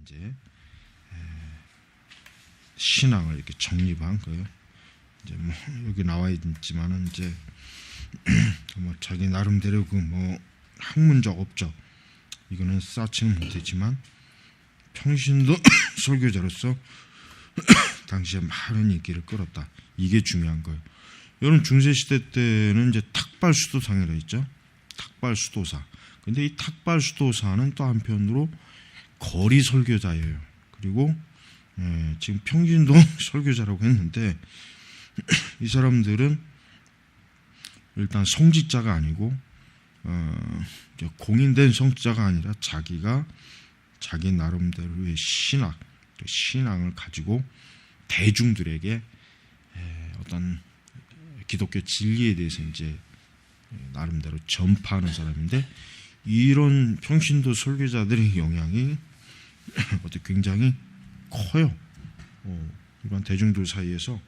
이제 신앙을 이렇게 정립한 거예요. 이제 뭐 여기 나와 있지만은 이제 뭐 자기 나름대로 그 뭐 학문적 업적 이거는 쌓지는 못했지만 평신도 설교자로서 당시에 많은 인기를 끌었다. 이게 중요한 거예요. 여러분 중세 시대 때는 이제 탁발 수도상이라 했죠. 탁발 수도사. 근데 이 탁발 수도사는 또 한편으로 거리 설교자예요. 그리고 지금 평신도 설교자라고 했는데 이 사람들은 일단 성직자가 아니고 공인된 성직자가 아니라 자기가 자기 나름대로의 신앙을 가지고 대중들에게 어떤 기독교 진리에 대해서 이제 나름대로 전파하는 사람인데 이런 평신도 설교자들의 영향이 굉장히 커요. 일반 대중들 사이에서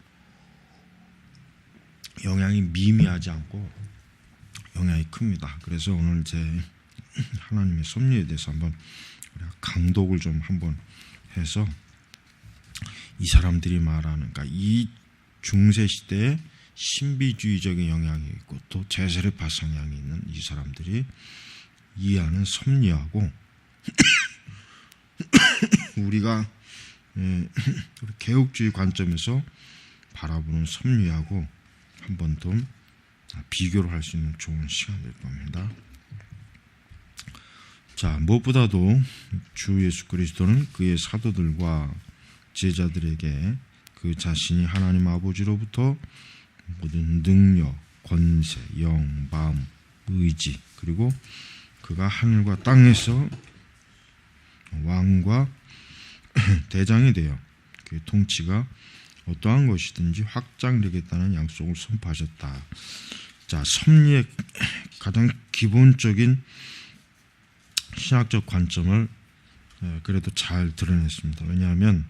영향이 미미하지 않고 영향이 큽니다. 그래서 오늘 제 하나님의 섭리에 대해서 한번 강독을 좀 한번 해서 이 사람들이 말하는 그러니까 이 중세 시대에 신비주의적인 영향이 있고 또 제세례파 성향이 있는 이 사람들이 이해하는 섭리하고 우리가 개혁주의 관점에서 바라보는 섭리하고 한 번 더 비교를 할 수 있는 좋은 시간 될 겁니다. 자, 무엇보다도 주 예수 그리스도는 그의 사도들과 제자들에게 그 자신이 하나님 아버지로부터 모든 능력, 권세, 영감, 의지 그리고 그가 하늘과 땅에서 왕과 대장이 되어 그 통치가 어떠한 것이든지 확장되겠다는 약속을 선포하셨다. 자, 섭리의 가장 기본적인 신학적 관점을 그래도 잘 드러냈습니다. 왜냐하면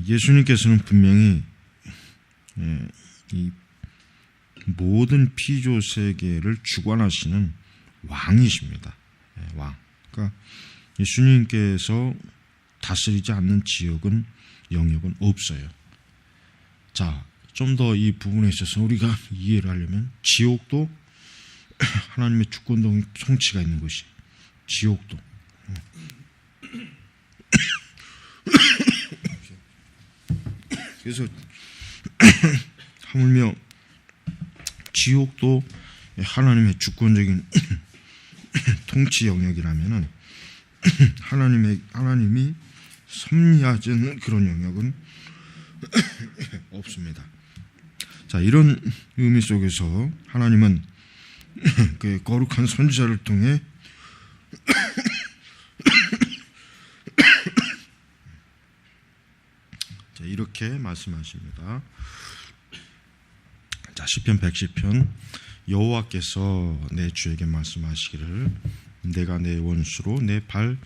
예수님께서는 분명히 이 모든 피조 세계를 주관하시는 왕이십니다. 왕. 그러니까 예수님께서 다스리지 않는 지역은 영역은 없어요. 자, 좀 더 이 부분에 있어서 우리가 이해를 하려면 지옥도 하나님의 주권적 통치가 있는 것이 지옥도 그래서 하물며 지옥도 하나님의 주권적인 통치 영역이라면은 하나님이 섭리하지 않는 그런 영역은 없습니다. 자, 이런 의미 속에서 하나님은 그 거룩한 선지자를 통해 자, 이렇게 말씀하십니다. 자, 시편 110편 여호와께서 내 주에게 말씀하시기를 내가 내 원수로 내 발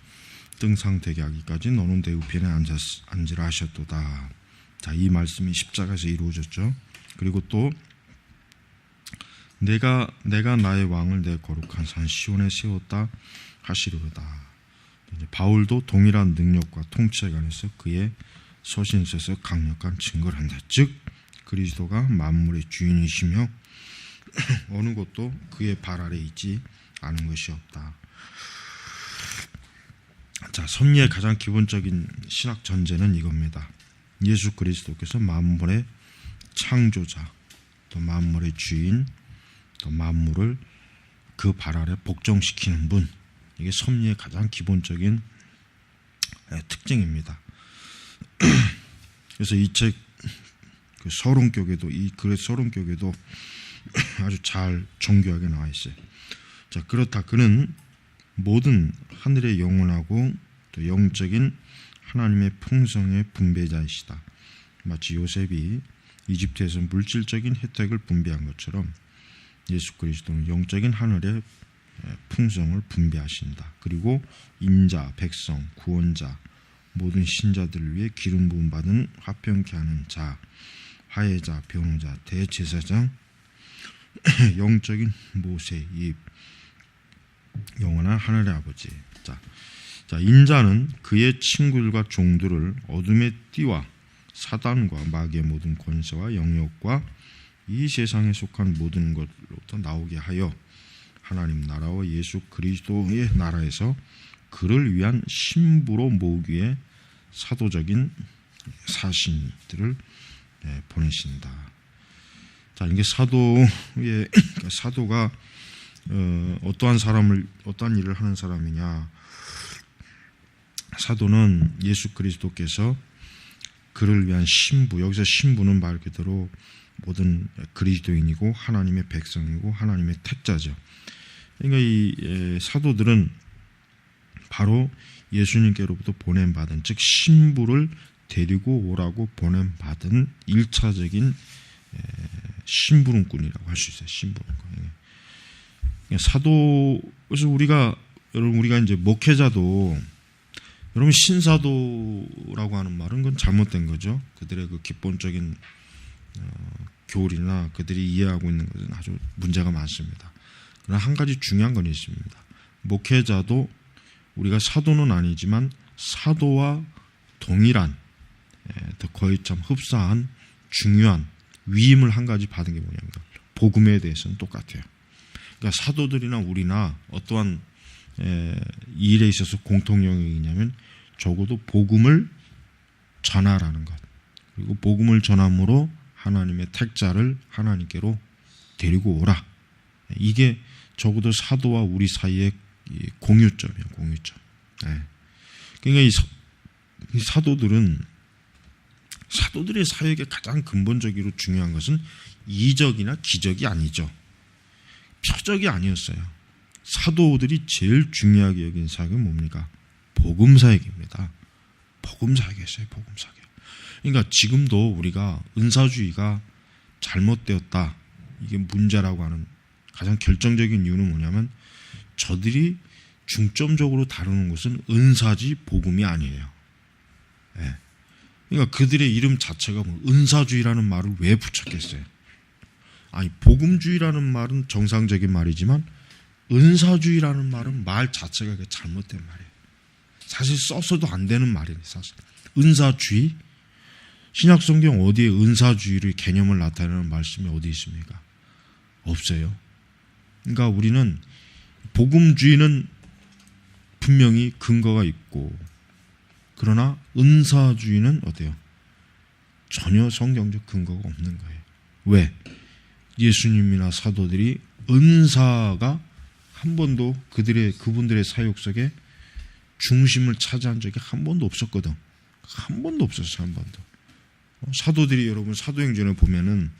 등상되게 하기까지 너는 내 우편에 앉으라 하셨도다. 자, 이 말씀이 십자가에서 이루어졌죠. 그리고 또 내가 나의 왕을 내 거룩한 산 시온에 세웠다 하시리로다. 바울도 동일한 능력과 통치에 관해서 그의 서신서에서 강력한 증거를 한다. 즉 그리스도가 만물의 주인이시며 어느 것도 그의 발 아래 있지 않은 것이 없다. 자, 섭리의 가장 기본적인 신학 전제는 이겁니다. 예수 그리스도께서 만물의 창조자, 또 만물의 주인, 또 만물을 그 발 아래 복종시키는 분. 이게 섭리의 가장 기본적인 특징입니다. 그래서 이 책 그 서론격에도 이 글의 서론격에도 아주 잘 정교하게 나와 있어요. 자, 그렇다 그는 모든 하늘의 영원하고 또 영적인 하나님의 풍성의 분배자이시다. 마치 요셉이 이집트에서 물질적인 혜택을 분배한 것처럼 예수 그리스도는 영적인 하늘의 풍성을 분배하신다. 그리고 인자, 백성, 구원자, 모든 신자들을 위해 기름 부음 받은 화평케 하는 자, 화해자, 변호자, 대제사장, 영적인 모세, 이 영원한 하늘의 아버지. 자, 자, 인자는 그의 친구들과 종들을 어둠의 띠와 사단과 마귀의 모든 권세와 영역과 이 세상에 속한 모든 것로부터 나오게 하여 하나님 나라와 예수 그리스도의 나라에서 그를 위한 신부로 모으기 위해 사도적인 사신들을 보내신다. 자, 이게 사도가 어떠한 일을 하는 사람이냐? 사도는 예수 그리스도께서 그를 위한 신부, 여기서 신부는 말 그대로 모든 그리스도인이고 하나님의 백성이고 하나님의 택자죠. 그러니까 이 사도들은 바로 예수님께로부터 보냄받은, 즉 신부를 데리고 오라고 보냄받은 1차적인 심부름꾼이라고 할 수 있어요. 심부름꾼. 그래서 우리가 이제 목회자도, 여러분 신사도라고 하는 말은 그건 잘못된 거죠. 그들의 그 기본적인 교리나 그들이 이해하고 있는 것은 아주 문제가 많습니다. 그러나 한 가지 중요한 건 있습니다. 목회자도 우리가 사도는 아니지만 사도와 동일한, 거의 참 흡사한 중요한 위임을 한 가지 받은 게 뭐냐면 복음에 대해서는 똑같아요. 그러니까 사도들이나 우리나 어떠한 이 일에 있어서 공통영역이냐면 적어도 복음을 전하라는 것, 그리고 복음을 전함으로 하나님의 택자를 하나님께로 데리고 오라. 이게 적어도 사도와 우리 사이의 공유점이에요. 공유점. 그러니까 이 사도들의 사역에 가장 근본적으로 중요한 것은 이적이나 기적이 아니죠. 표적이 아니었어요. 사도들이 제일 중요하게 여긴 사역은 뭡니까? 복음 사역입니다. 복음 사역이었어요. 복음 사역. 그러니까 지금도 우리가 은사주의가 잘못되었다, 이게 문제라고 하는 가장 결정적인 이유는 뭐냐면 저들이 중점적으로 다루는 것은 은사지 복음이 아니에요. 그러니까 그들의 이름 자체가 은사주의라는 말을 왜 붙였겠어요? 아니, 복음주의라는 말은 정상적인 말이지만 은사주의라는 말은 말 자체가 잘못된 말이에요. 사실 써서도 안 되는 말이에요. 사실 은사주의, 신약성경 어디에 은사주의의 개념을 나타내는 말씀이 어디 있습니까? 없어요. 그러니까 우리는 복음주의는 분명히 근거가 있고, 그러나 은사주의는 어때요? 전혀 성경적 근거가 없는 거예요. 왜? 예수님이나 사도들이 은사가 한 번도 그분들의 사역 속에 중심을 차지한 적이 한 번도 없었거든. 한 번도 없었어요. 한 번도. 사도들이, 여러분 사도행전에 보면은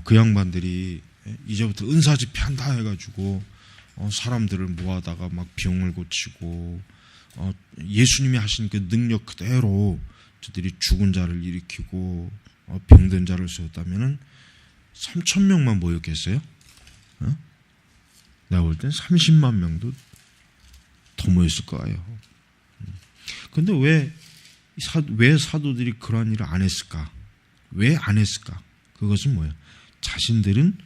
그 양반들이 이제부터 은사 집회한다 해가지고 사람들을 모아다가 막 병을 고치고 예수님이 하신 그 능력 그대로 저들이 죽은 자를 일으키고 병든 자를 세웠다면은 3,000명만 모였겠어요? 내가 볼 땐 30만 명도 더 모였을 거예요. 근데 왜 사도들이 그러한 일을 안 했을까? 왜 안 했을까? 그것은 뭐예요? 자신들은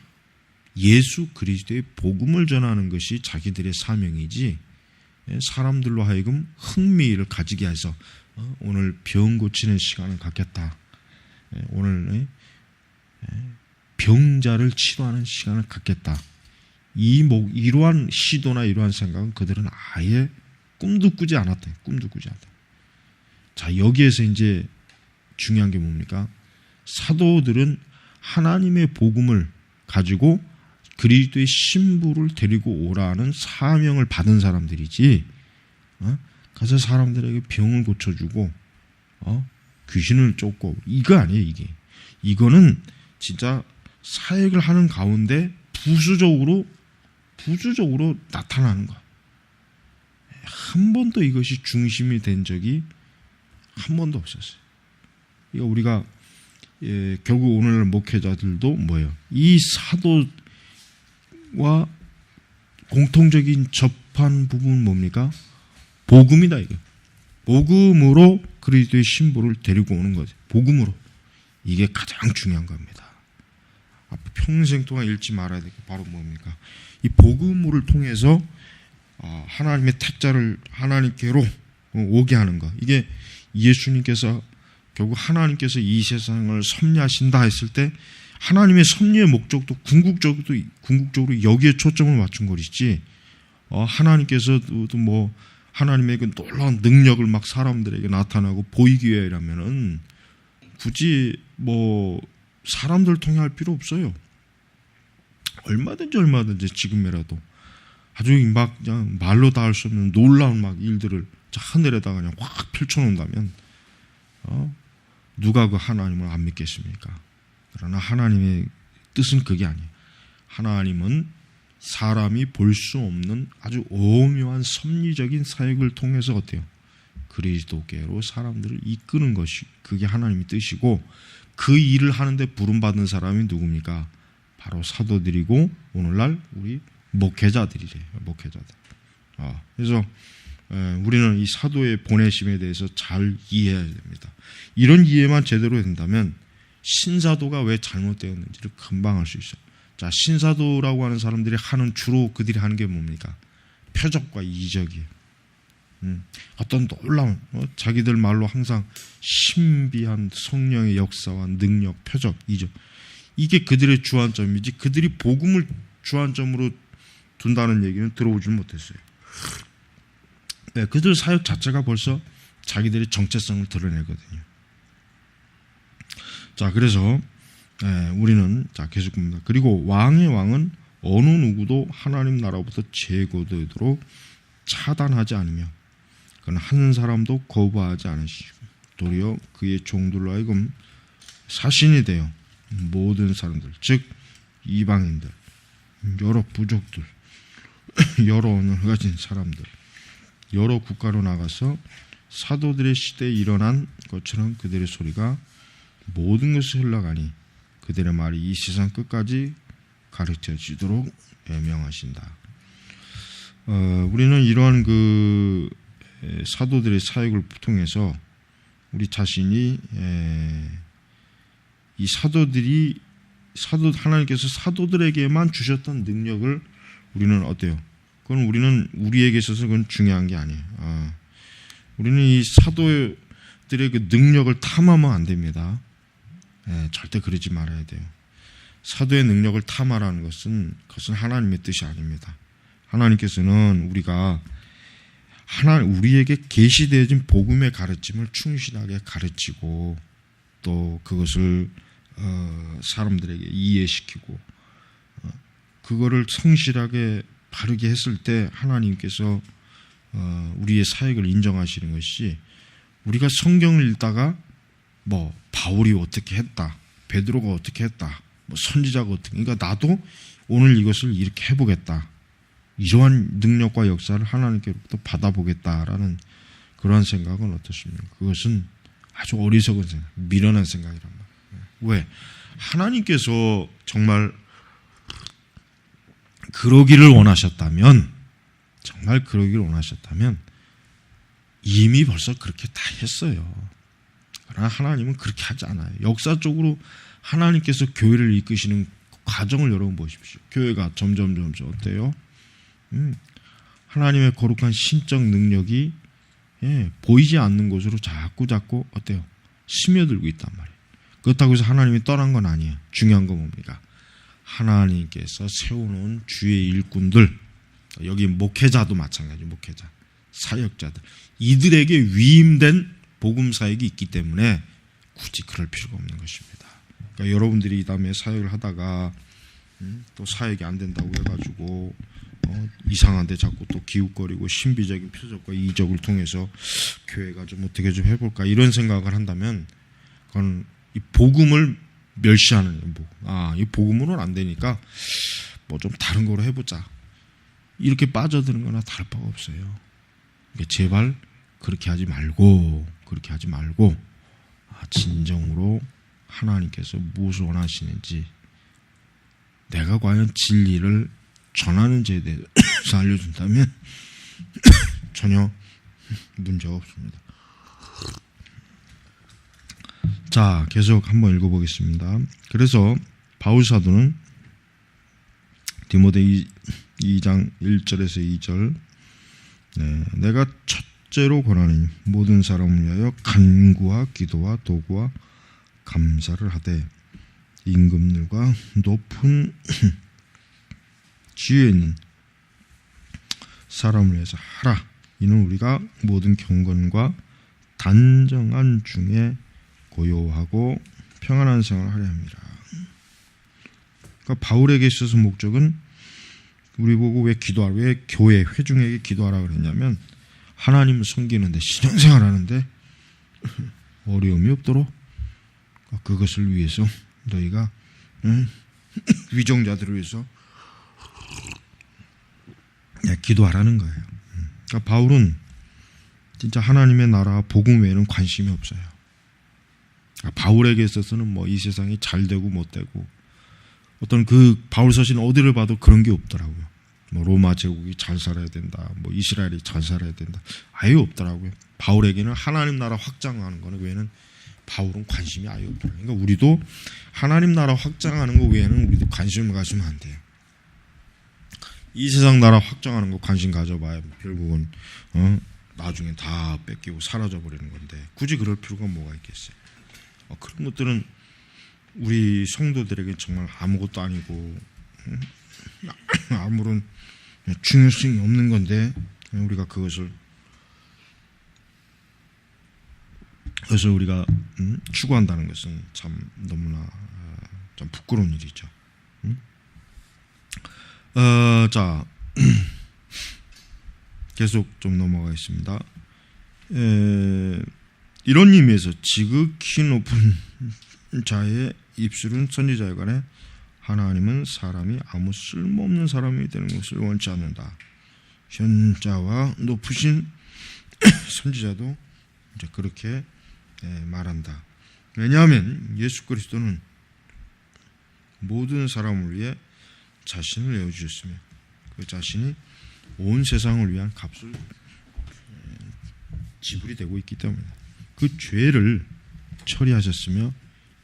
예수 그리스도의 복음을 전하는 것이 자기들의 사명이지, 사람들로 하여금 흥미를 가지게 해서 오늘 병 고치는 시간을 갖겠다, 오늘 병자를 치료하는 시간을 갖겠다, 이러한 시도나 이러한 생각은 그들은 아예 꿈도 꾸지 않았다. 꿈도 꾸지 않았다. 자, 여기에서 이제 중요한 게 뭡니까? 사도들은 하나님의 복음을 가지고 그리스도의 신부를 데리고 오라는 사명을 받은 사람들이지, 가서 사람들에게 병을 고쳐주고 귀신을 쫓고, 이거 아니에요. 이거는 진짜 사역을 하는 가운데 부수적으로 나타나는 거야. 한 번도 이것이 중심이 된 적이 한 번도 없었어요. 그러니까 우리가 결국 오늘날 목회자들도 뭐예요? 이 사도와 공통적인 접한 부분은 뭡니까? 복음이다. 이게 복음으로 그리스도의 신부를 데리고 오는 거죠. 복음으로. 이게 가장 중요한 겁니다. 평생 동안 잃지 말아야 될 게 바로 뭡니까? 이 복음을 통해서 하나님의 택자를 하나님께로 오게 하는 것. 이게 예수님께서 결국 하나님께서 이 세상을 섭리하신다 했을 때 하나님의 섭리의 목적도 궁극적으로 여기에 초점을 맞춘 것이지, 하나님께서도 뭐 하나님의 그 놀라운 능력을 막 사람들에게 나타나고 보이기 위해라면은 굳이 뭐 사람들 통해 할 필요 없어요. 얼마든지 지금이라도 아주 막 그냥 말로 다 할 수 없는 놀라운 막 일들을 하늘에다가 그냥 확 펼쳐놓는다면 누가 그 하나님을 안 믿겠습니까? 그러나 하나님의 뜻은 그게 아니에요. 하나님은 사람이 볼 수 없는 아주 오묘한 섭리적인 사역을 통해서 어때요? 그리스도께로 사람들을 이끄는 것이 그게 하나님의 뜻이고, 그 일을 하는데 부름받은 사람이 누굽니까? 바로 사도들이고 오늘날 우리 목회자들이래요. 목회자들. 그래서 우리는 이 사도의 보내심에 대해서 잘 이해해야 됩니다. 이런 이해만 제대로 된다면 신사도가 왜 잘못되었는지를 금방 알 수 있어요. 자, 신사도라고 하는 사람들이 주로 그들이 하는 게 뭡니까? 표적과 이적이에요. 어떤 놀라운 자기들 말로 항상 신비한 성령의 역사와 능력, 표적, 이적, 이게 그들의 주안점이지 그들이 복음을 주안점으로 둔다는 얘기는 들어오질 못했어요. 네, 그들 사역 자체가 벌써 자기들의 정체성을 드러내거든요. 자, 그래서 우리는 계속 봅니다. 그리고 왕의 왕은 어느 누구도 하나님 나라부터 제거되도록 차단하지 않으며 그는 한 사람도 거부하지 않으시고 도리어 그의 종들로 하여금 사신이 되어 모든 사람들, 즉 이방인들, 여러 부족들, 여러 언어를 가진 사람들, 여러 국가로 나가서 사도들의 시대에 일어난 것처럼 그들의 소리가 모든 것을 흘러가니 그들의 말이 이 세상 끝까지 가르쳐지도록 명하신다. 우리는 이러한 그 사도들의 사역을 통해서 우리 자신이 이 하나님께서 사도들에게만 주셨던 능력을 우리는 어때요? 그건 우리는 우리에게 있어서 그건 중요한 게 아니에요. 우리는 이 사도들의 그 능력을 탐하면 안 됩니다. 절대 그러지 말아야 돼요. 사도의 능력을 탐하라는 것은 그것은 하나님의 뜻이 아닙니다. 하나님께서는 우리에게 계시되어진 복음의 가르침을 충실하게 가르치고 또 그것을 사람들에게 이해시키고 그거를 성실하게 바르게 했을 때 하나님께서 우리의 사역을 인정하시는 것이, 우리가 성경을 읽다가 뭐 바울이 어떻게 했다, 베드로가 어떻게 했다, 뭐 선지자가 어떻게, 그러니까 나도 오늘 이것을 이렇게 해보겠다, 이러한 능력과 역사를 하나님께로부터 받아보겠다라는 그러한 생각은 어떻습니까? 그것은 아주 어리석은 생각, 미련한 생각이란 말이에요. 왜? 하나님께서 정말 그러기를 원하셨다면, 이미 벌써 그렇게 다 했어요. 그러나 하나님은 그렇게 하지 않아요. 역사적으로 하나님께서 교회를 이끄시는 과정을 여러분 보십시오. 교회가 점점 어때요? 하나님의 거룩한 신적 능력이 보이지 않는 곳으로 자꾸 어때요? 스며들고 있단 말이에요. 그렇다고 해서 하나님이 떠난 건 아니에요. 중요한 건 뭡니까? 하나님께서 세워놓은 주의 일꾼들, 여기 목회자도 마찬가지, 목회자, 사역자들, 이들에게 위임된 복음 사역이 있기 때문에 굳이 그럴 필요가 없는 것입니다. 그러니까 여러분들이 이 다음에 사역을 하다가 또 사역이 안 된다고 해가지고 이상한 데 자꾸 또 기웃거리고 신비적인 표적과 이적을 통해서 교회가 좀 어떻게 좀 해볼까 이런 생각을 한다면 그건 이 복음을 멸시하는 거예요. 이 복음으로는 안 되니까 뭐 좀 다른 거로 해보자, 이렇게 빠져드는 거나 다를 바가 없어요. 그러니까 제발 그렇게 하지 말고 진정으로 하나님께서 무엇을 원하시는지, 내가 과연 진리를 전하는지에 대해서 알려준다면 전혀 문제가 없습니다. 자, 계속 한번 읽어보겠습니다. 그래서 바울 사도는 디모데 2장 1절에서 2절, 내가 첫째로 권하니 모든 사람을 위하여 간구와 기도와 도구와 감사를 하되 임금들과 높은 지위에 있는 사람을 위해서 하라. 이는 우리가 모든 경건과 단정한 중에 고요하고 평안한 생활을 하려 합니다. 그러니까 바울에게 있어서 목적은 우리 보고 왜 교회 회중에게 기도하라 그랬냐면 하나님을 섬기는데 신앙생활하는데 어려움이 없도록 그것을 위해서 너희가 위정자들을 위해서 기도하라는 거예요. 그러니까 바울은 진짜 하나님의 나라 복음 외에는 관심이 없어요. 바울에게 있어서는 뭐 이 세상이 잘 되고 못 되고 어떤 그 바울 서신 어디를 봐도 그런 게 없더라고요. 뭐 로마 제국이 잘 살아야 된다, 뭐 이스라엘이 잘 살아야 된다, 아예 없더라고요. 바울에게는 하나님 나라 확장하는 거는 외에는 바울은 관심이 아예 없더라고요. 그러니까 우리도 하나님 나라 확장하는 거 외에는 우리도 관심을 가지면 안 돼요. 이 세상 나라 확장하는 거 관심 가져봐야 결국은 나중에 다 뺏기고 사라져 버리는 건데 굳이 그럴 필요가 뭐가 있겠어요. 그런 것들은 우리 성도들에게 정말 아무것도 아니고 아무런 중요성이 없는 건데 우리가 그것을 우리가 추구한다는 것은 참 너무나 좀 부끄러운 일이죠. 자 계속 좀 넘어가겠습니다. 이런 의미에서 지극히 높은 자의 입술은 선지자에 관해 하나님은 사람이 아무 쓸모없는 사람이 되는 것을 원치 않는다. 현자와 높으신 선지자도 이제 그렇게 말한다. 왜냐하면 예수 그리스도는 모든 사람을 위해 자신을 내어주셨으며 그 자신이 온 세상을 위한 값을 지불이 되고 있기 때문에 그 죄를 처리하셨으며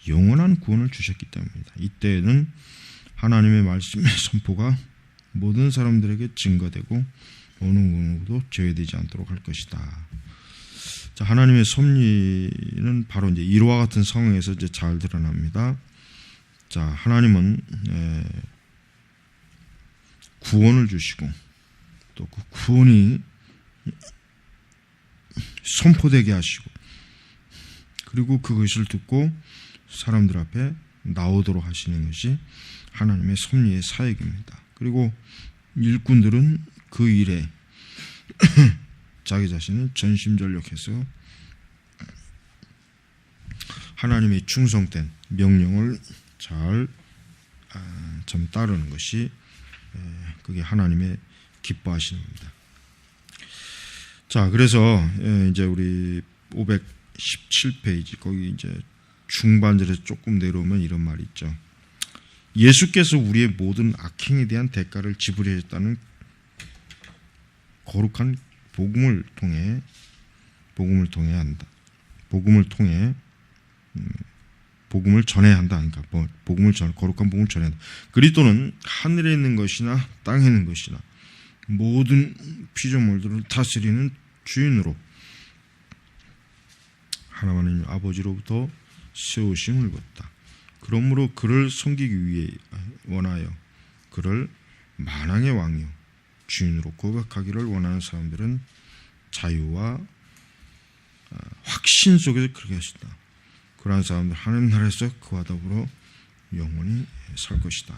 영원한 구원을 주셨기 때문입니다. 이때에는 하나님의 말씀의 선포가 모든 사람들에게 증거되고 어느 누구도 제외되지 않도록 할 것이다. 자, 하나님의 섭리는 바로 이제 이와 같은 상황에서 이제 잘 드러납니다. 자, 하나님은 구원을 주시고 또 그 구원이 선포되게 하시고 그리고 그것을 듣고 사람들 앞에 나오도록 하시는 것이 하나님의 섭리의 사역입니다. 그리고 일꾼들은 그 일에 자기 자신을 전심전력해서 하나님의 충성된 명령을 잘 좀 따르는 것이 그게 하나님의 기뻐하시는 겁니다. 자, 그래서 이제 우리 517페이지 거기 이제 중반절에서 조금 내려오면 이런 말이 있죠. 예수께서 우리의 모든 악행에 대한 대가를 지불하셨다는 거룩한 복음을 통해 복음을 전해야 한다. 그러니까 거룩한 복음을 전해야 한다. 그리스도는 하늘에 있는 것이나 땅에 있는 것이나 모든 피조물들을 다스리는 주인으로 하나님 아버지로부터 세우심을 입었다. 그러므로 그를 섬기기 위해 원하여 그를 만왕의 왕이요 주인으로 고백하기를 원하는 사람들은 자유와 확신 속에서 그렇게 하신다. 그러한 사람들 하나님 나라에서 그와 더불어 영원히 살 것이다.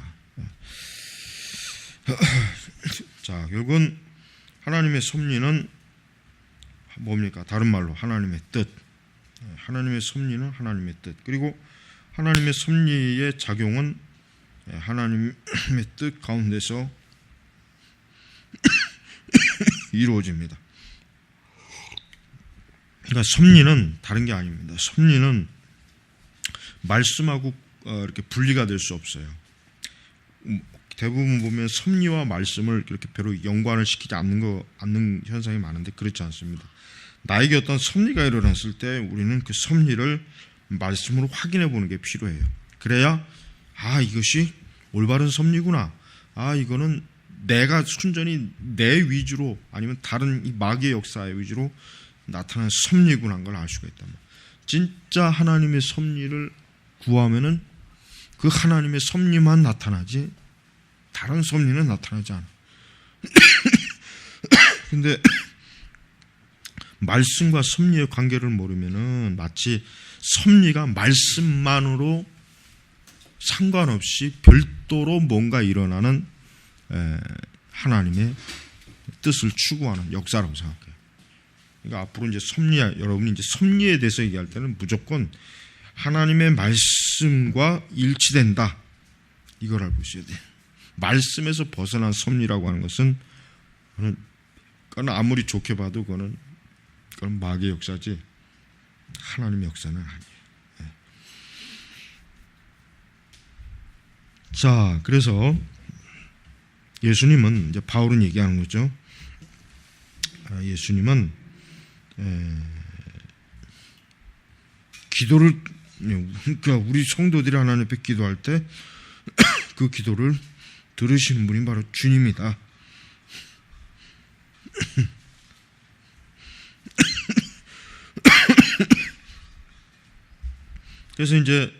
자, 결국은 하나님의 섭리는 뭡니까? 다른 말로 하나님의 뜻. 하나님의 섭리는 하나님의 뜻. 그리고 하나님의 섭리의 작용은 하나님의 뜻 가운데서 이루어집니다. 그러니까 섭리는 다른 게 아닙니다. 섭리는 말씀하고 이렇게 분리가 될 수 없어요. 대부분 보면 섭리와 말씀을 이렇게 별로 연관을 시키지 않는 현상이 많은데 그렇지 않습니다. 나에게 어떤 섭리가 일어났을 때 우리는 그 섭리를 말씀으로 확인해 보는 게 필요해요. 그래야 이것이 올바른 섭리구나. 이거는 내가 순전히 내 위주로 아니면 다른 이 마귀의 역사의 위주로 나타난 섭리구나 하는 걸 알 수가 있단 말이에요. 진짜 하나님의 섭리를 구하면은 그 하나님의 섭리만 나타나지 다른 섭리는 나타나지 않아. 근데 말씀과 섭리의 관계를 모르면은 마치 섭리가 말씀만으로 상관없이 별도로 뭔가 일어나는 하나님의 뜻을 추구하는 역사라고 생각해요. 그러니까 앞으로 이제 여러분이 이제 섭리에 대해서 얘기할 때는 무조건 하나님의 말씀과 일치된다. 이걸 알고 있어야 돼요. 말씀에서 벗어난 섭리라고 하는 것은 그건 아무리 좋게 봐도 그건 마귀의 역사지 하나님의 역사는 아니에요. 자, 그래서 예수님은 이제 바울은 얘기하는 거죠. 예수님은 기도를 그러니까 우리 성도들이 하나님 앞에 기도할 때 그 기도를 들으시는 분이 바로 주님이다. 그래서 이제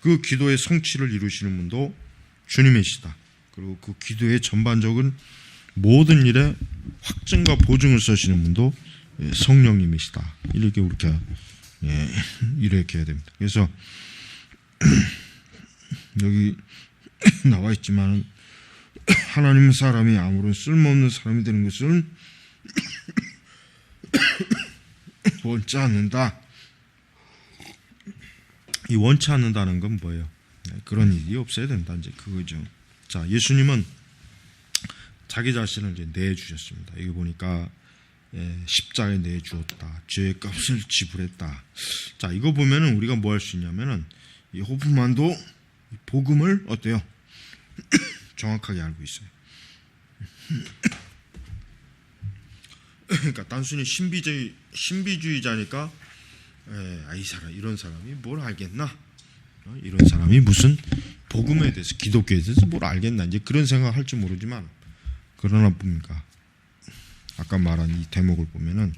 그 기도의 성취를 이루시는 분도 주님이시다. 그리고 그 기도의 전반적인 모든 일에 확증과 보증을 써시는 분도 성령님이시다. 이렇게 우리가 이렇게 해야 됩니다. 그래서 여기 나와 있지만 하나님 사람이 아무런 쓸모없는 사람이 되는 것을 원치 않는다. 이 원치 않는다는 건 뭐예요? 그런 일이 없어야 된다. 이제 그거죠. 자, 예수님은 자기 자신을 이제 내주셨습니다. 여기 보니까 십자가에 내주었다. 죄의 값을 지불했다. 자, 이거 보면은 우리가 뭐 할 수 있냐면은 이 호프만도 복음을 어때요? 정확하게 알고 있어요. 그러니까 단순히 신비주의자니까 이 사람 이런 사람이 뭘 알겠나? 이런 사람이 무슨 복음에 대해서 기독교에 대해서 뭘 알겠나? 이제 그런 생각을 할지 모르지만 그러나 뭡니까? 아까 말한 이 대목을 보면은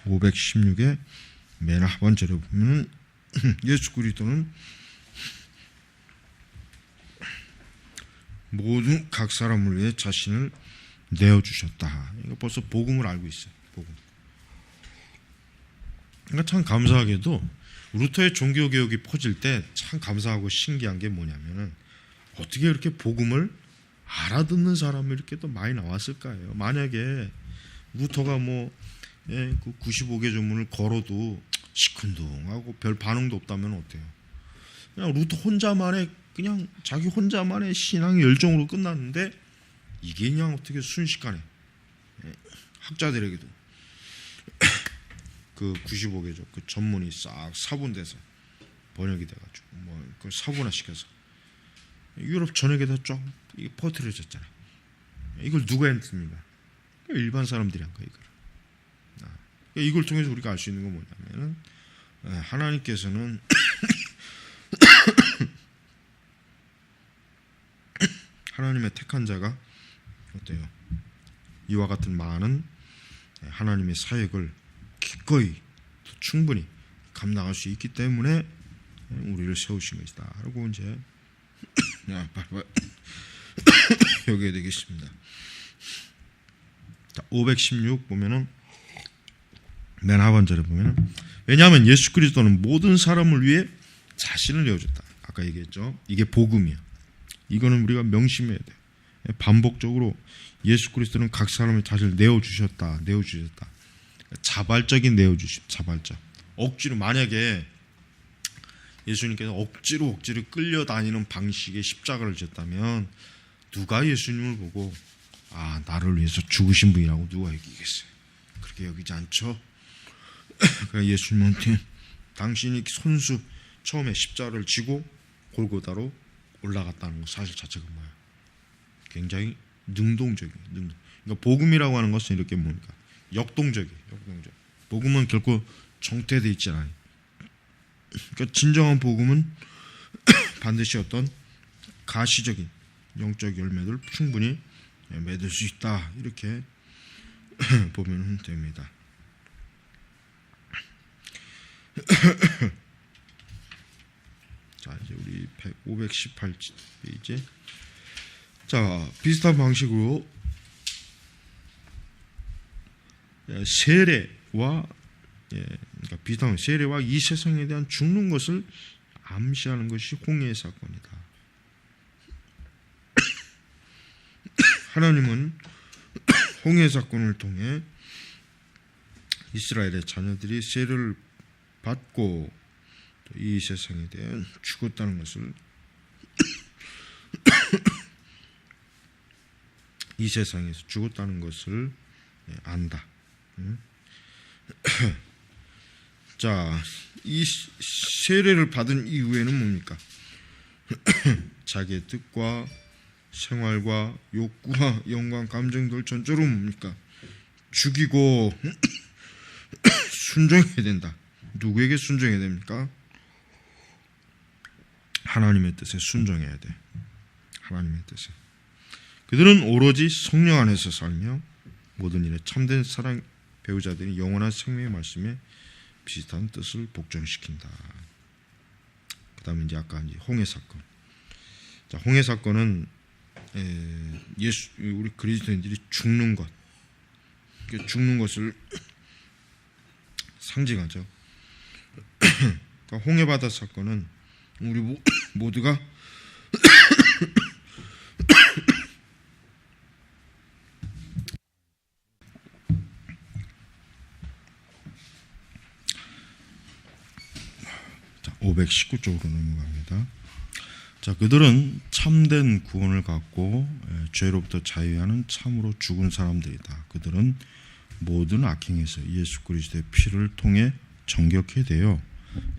516의 맨 하반절에 보면은 예수 그리스도는 모든 각 사람을 위해 자신을 내어주셨다. 이거 벌써 복음을 알고 있어요. 복음. 그러니까 참 감사하게도 루터의 종교개혁이 퍼질 때 참 감사하고 신기한 게 뭐냐면은 어떻게 이렇게 복음을 알아듣는 사람이 이렇게 또 많이 나왔을까요? 만약에 루터가 그 95개 전문을 걸어도 시큰둥하고 별 반응도 없다면 어때요? 그냥 루터 혼자만의 그냥 자기 혼자만의 신앙의 열정으로 끝났는데 이게 그냥 어떻게 순식간에 학자들에게도 그 95개죠. 그 전문이 싹 사본돼서 번역이 돼가지고 그걸 사본화 시켜서 유럽 전역에다 쫙 퍼뜨려졌잖아요. 이걸 누가 했습니까? 일반 사람들이 한 거예요. 이걸 통해서 우리가 알 수 있는 건 뭐냐면은 하나님께서는 하나님의 택한 자가 어때요? 이와 같은 많은 하나님의 사역을 기꺼이 충분히 감당할 수 있기 때문에 우리를 세우신 것이다. 라고 이제 여기에 되겠습니다. 자, 516 보면은 맨 하반절에 보면은 왜냐하면 예수 그리스도는 모든 사람을 위해 자신을 내어줬다. 아까 얘기했죠. 이게 복음이야. 이거는 우리가 명심해야 돼. 반복적으로 예수 그리스도는 각 사람의 자신을 내어주셨다. 자발적인 내어주심. 자발적. 억지로 만약에 예수님께서 억지로 끌려다니는 방식의 십자가를 졌다면 누가 예수님을 보고 나를 위해서 죽으신 분이라고 누가 여기겠어요? 그렇게 여기지 않죠. 그러니까 예수님한테 당신이 손수 처음에 십자가를 지고 골고다로 올라갔다는 거 사실 자체가 뭐예요? 굉장히 능동적이에요. 그러니까 복음이라고 하는 것은 이렇게 뭡니까? 역동적이에요. 복음은 결코 정퇴되어 있지 않아요. 그러니까 진정한 복음은 반드시 어떤 가시적인 영적 열매를 충분히 맺을 수 있다, 이렇게 보면 됩니다. 자, 이제 우리 518페이지. 자, 비슷한 방식으로 세례와 그러니까 비슷한 세례와 이 세상에 대한 죽는 것을 암시하는 것이 홍해의 사건이다. 하나님은 홍해의 사건을 통해 이스라엘의 자녀들이 세례를 받고 또 이 세상에 대해 죽었다는 것을 이 세상에서 죽었다는 것을 안다. 자, 이 세례를 받은 이후에는 뭡니까? 자기의 뜻과 생활과 욕구와 영광, 감정들 전적으로 뭡니까? 죽이고 순종해야 된다. 누구에게 순종해야 됩니까? 하나님의 뜻에 순종해야 돼. 하나님의 뜻에. 그들은 오로지 성령 안에서 살며 모든 일에 참된 사랑 배우자들이 영원한 생명의 말씀에 비슷한 뜻을 복종시킨다. 그 다음에 이제 아까 이제 홍해 사건. 자, 홍해 사건은 우리 그리스도인들이 죽는 것, 죽는 것을 상징하죠. 그러니까 홍해 바다 사건은 우리 모두가 자, 519쪽으로 넘어갑니다. 자, 그들은 참된 구원을 갖고 죄로부터 자유하는 참으로 죽은 사람들이다. 그들은 모든 악행에서 예수 그리스도의 피를 통해 정결케 되어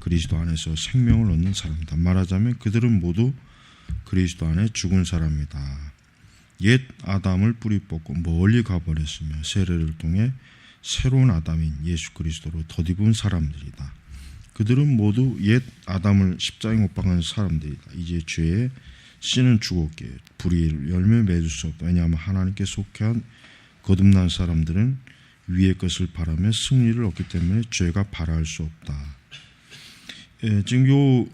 그리스도 안에서 생명을 얻는 사람이다. 말하자면 그들은 모두 그리스도 안에 죽은 사람이다. 옛 아담을 뿌리 뽑고 멀리 가버렸으며 세례를 통해 새로운 아담인 예수 그리스도로 덧입은 사람들이다. 그들은 모두 옛 아담을 십자가에 못 박은 사람들이다. 이제 죄의 씨는 죽었기에 불의의 열매 맺을 수 없다. 왜냐하면 하나님께 속한 거듭난 사람들은 위의 것을 바라며 승리를 얻기 때문에 죄가 발할 수 없다. 지금 요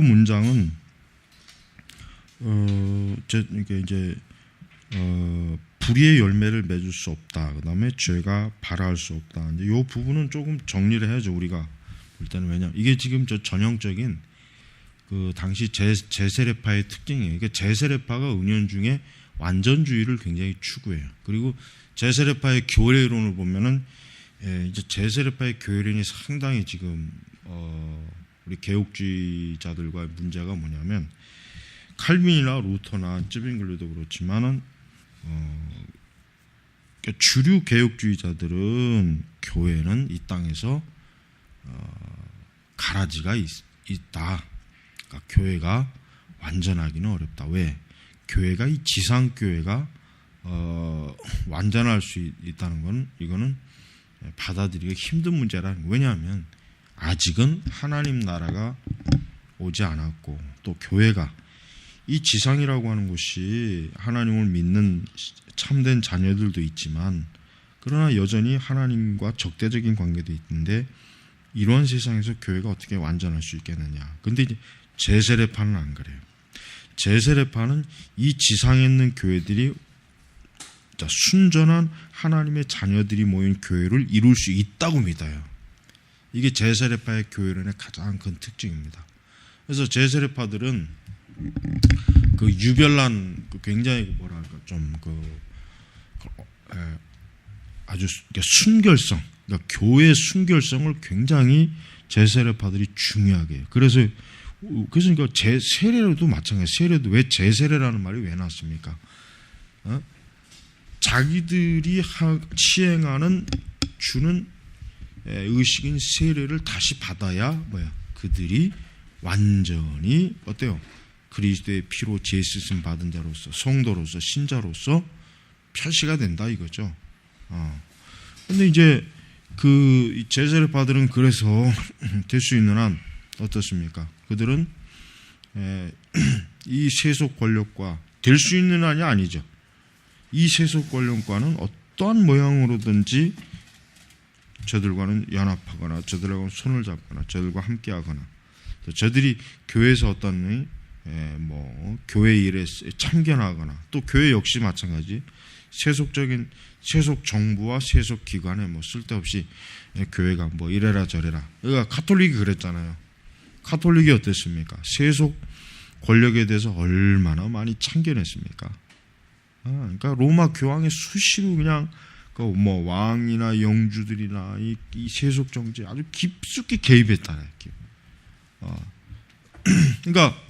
문장은 이게 불의의 열매를 맺을 수 없다. 그 다음에 죄가 발할 수 없다. 이제 요 부분은 조금 정리를 해야죠, 우리가 볼 때는. 왜냐, 이게 지금 저 전형적인 그 당시 제세례파의 특징이에요. 그러니까 제세례파가 은연중에 완전주의를 굉장히 추구해요. 그리고 제세례파의 교회론을 보면은 이제 제세례파의 교회론이 상당히 지금 우리 개혁주의자들과의 문제가 뭐냐면, 칼빈이나 루터나 쯔빙글리도 그렇지만은 그러니까 주류 개혁주의자들은 교회는 이 땅에서 가라지가 있다. 그러니까 교회가 완전하기는 어렵다. 왜? 교회가 이 지상 교회가 완전할 수 있다는 건, 이거는 받아들이기 힘든 문제라는 거예요. 왜냐하면 아직은 하나님 나라가 오지 않았고, 또 교회가 이 지상이라고 하는 곳이 하나님을 믿는 참된 자녀들도 있지만, 그러나 여전히 하나님과 적대적인 관계도 있는데, 이러한 세상에서 교회가 어떻게 완전할 수 있겠느냐. 근데 이제 제세례파는 안 그래요. 제세례파는 이 지상에 있는 교회들이 순전한 하나님의 자녀들이 모인 교회를 이룰 수 있다고 믿어요. 이게 제세례파의 교회론의 가장 큰 특징입니다. 그래서 제세례파들은 그 유별난 굉장히 뭐랄까 좀 아주 순결성, 그러니까 교회의 순결성을 굉장히 제세례파들이 중요하게 해요. 그래서 그러니까 세례로도 마찬가지예요. 세례도 왜 제세례라는 말이 왜 나왔습니까? 자기들이 시행하는 주는 의식인 세례를 다시 받아야 그들이 완전히 어때요? 그리스도의 피로 죄씻음 받은 자로서, 성도로서, 신자로서 표시가 된다 이거죠. 근데 이제 그 제세례파들은 그래서 될 수 있는 한 어떻습니까? 그들은 이 세속 권력과 될 수 있는 한이 아니죠. 이 세속 권력과는 어떠한 모양으로든지 저들과는 연합하거나 저들하고 손을 잡거나 저들과 함께하거나 또 저들이 교회에서 어떤 교회 일에 참견하거나 또 교회 역시 마찬가지 세속 정부와 세속 기관에 쓸데없이 교회가 이래라 저래라. 그러니까 가톨릭이 그랬잖아요. 가톨릭이 어땠습니까? 세속 권력에 대해서 얼마나 많이 참견했습니까? 그러니까 로마 교황이 수시로 그냥 왕이나 영주들이나 이 세속 정치에 아주 깊숙이 개입했다는 느낌. 그러니까